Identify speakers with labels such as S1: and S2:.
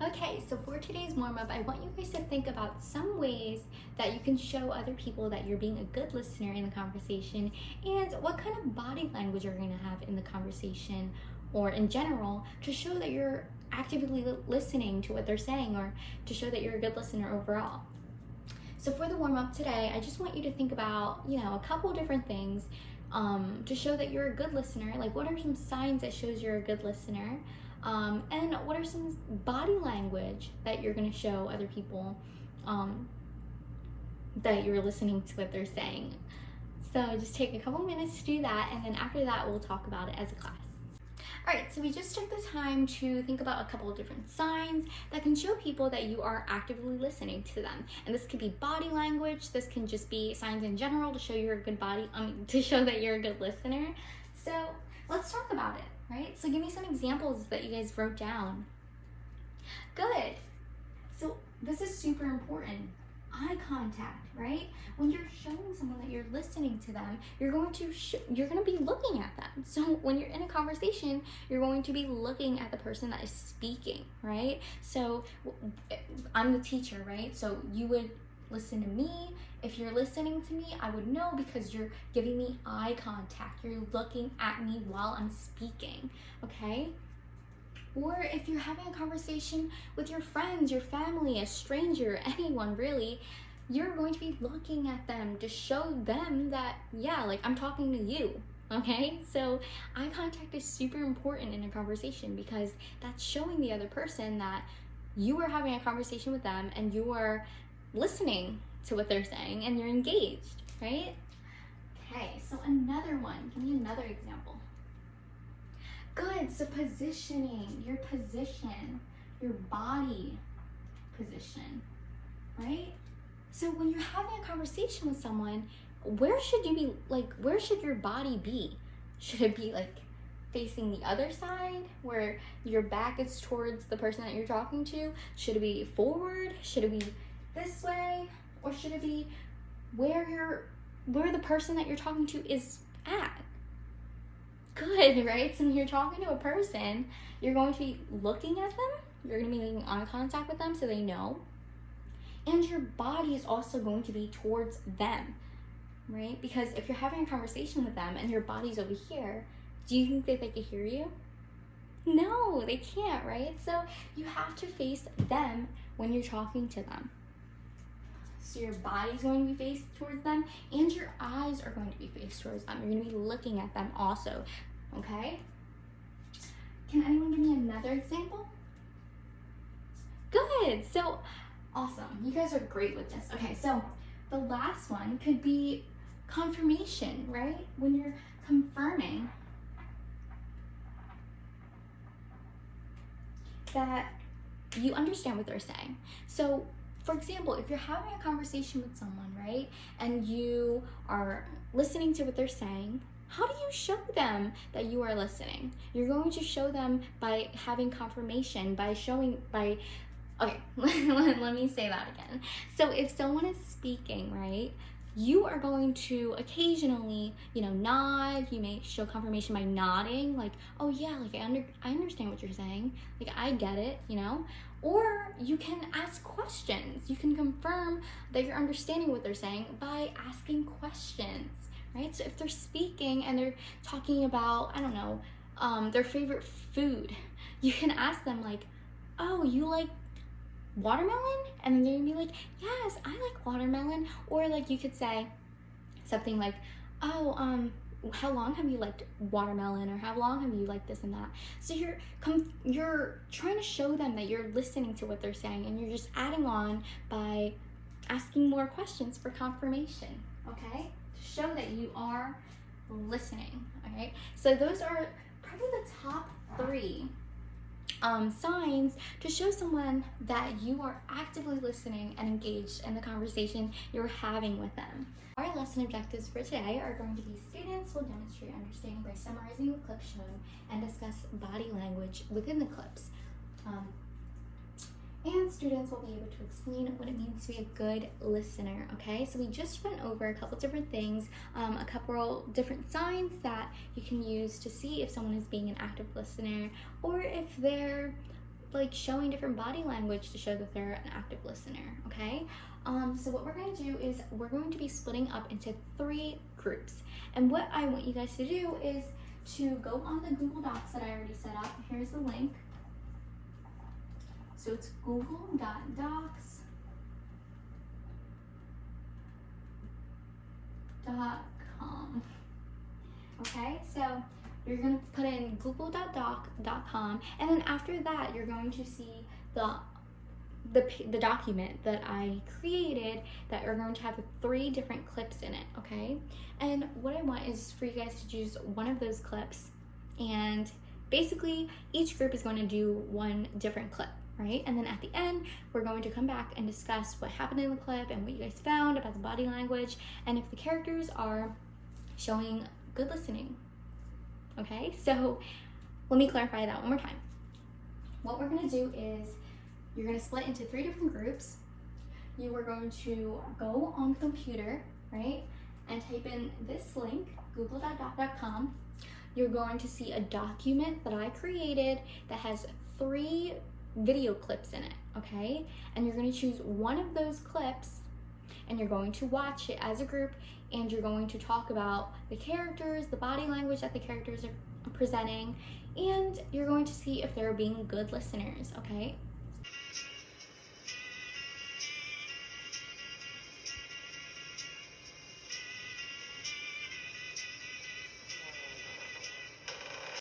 S1: Okay, so for today's warm-up, I want you guys to think about some ways that you can show other people that you're being a good listener in the conversation and what kind of body language you're going to have in the conversation or in general to show that you're actively listening to what they're saying or to show that you're a good listener overall. So for the warm-up today, I just want you to think about, a couple different things to show that you're a good listener. Like, what are some signs that shows you're a good listener? And what are some body language that you're going to show other people that you're listening to what they're saying? So just take a couple minutes to do that, and then after that, we'll talk about it as a class. All right, so we just took the time to think about a couple of different signs that can show people that you are actively listening to them. And this could be body language. This can just be signs in general to show you're a good to show that you're a good listener. So let's talk about it, right? So give me some examples that you guys wrote down. Good. So this is super important. Eye contact, right? When you're showing someone that you're listening to them, you're going to be looking at them. So when you're in a conversation, you're going to be looking at the person that is speaking, right? So I'm the teacher, right? So you would listen to me. If you're listening to me, I would know because you're giving me eye contact. You're looking at me while I'm speaking, okay? Or if you're having a conversation with your friends, your family, a stranger, anyone really, you're going to be looking at them to show them that, yeah, like I'm talking to you, okay? So eye contact is super important in a conversation because that's showing the other person that you are having a conversation with them and you are listening to what they're saying and you're engaged, right? Okay, so another one. Give me another example. Good, so positioning, your position, your body position, right? So when you're having a conversation with someone, where should your body be? Should it be like facing the other side where your back is towards the person that you're talking to? Should it be forward? Should it be this way? Or should it be where the person that you're talking to is at? Good, right? So when you're talking to a person, you're going to be looking at them. You're going to be making eye contact with them so they know. And your body is also going to be towards them, right? Because if you're having a conversation with them and your body's over here, do you think that they can hear you? No, they can't, right? So you have to face them when you're talking to them. So your body's going to be faced towards them and your eyes are going to be faced towards them. You're going to be looking at them also, okay? Can anyone give me another example? Good, so awesome. You guys are great with this. Okay, so the last one could be confirmation, right? When you're confirming that you understand what they're saying. So for example, if you're having a conversation with someone, right, and you are listening to what they're saying, how do you show them that you are listening? You're going to show them by having confirmation, okay, let me say that again. So if someone is speaking, right, you are going to occasionally, nod. You may show confirmation by nodding, like, oh yeah, like I understand what you're saying. Like I get it, Or you can ask questions. You can confirm that you're understanding what they're saying by asking questions, right? So if they're speaking and they're talking about, I don't know, their favorite food, you can ask them like, oh, you like watermelon? And then they're gonna be like, yes, I like watermelon. Or like you could say something like, oh, how long have you liked watermelon, or how long have you liked this and that? So you're trying to show them that you're listening to what they're saying, and you're just adding on by asking more questions for confirmation, okay? To show that you are listening, all right? So those are probably the top 3 signs to show someone that you are actively listening and engaged in the conversation you're having with them. Our lesson objectives for today are going to be students will demonstrate understanding by summarizing the clips shown and discuss body language within the clips. And students will be able to explain what it means to be a good listener, okay? So we just went over a couple different things, a couple different signs that you can use to see if someone is being an active listener or if they're like showing different body language to show that they're an active listener, okay? So what we're going to do is we're going to be splitting up into 3 groups. And what I want you guys to do is to go on the Google Docs that I already set up. Here's the link. So it's google.docs.com. Okay, so you're going to put in google.doc.com, and then after that you're going to see the document that I created that are going to have 3 different clips in it, okay? And what I want is for you guys to choose one of those clips, and basically each group is going to do one different clip, right? And then at the end, we're going to come back and discuss what happened in the clip and what you guys found about the body language, and if the characters are showing good listening. Okay, so let me clarify that one more time. What we're going to do is you're going to split into 3 different groups. You are going to go on the computer, right, and type in this link, google.doc.com. You're going to see a document that I created that has 3 video clips in it, okay? And you're going to choose one of those clips and you're going to watch it as a group, and you're going to talk about the characters, the body language that the characters are presenting, and you're going to see if they're being good listeners, okay?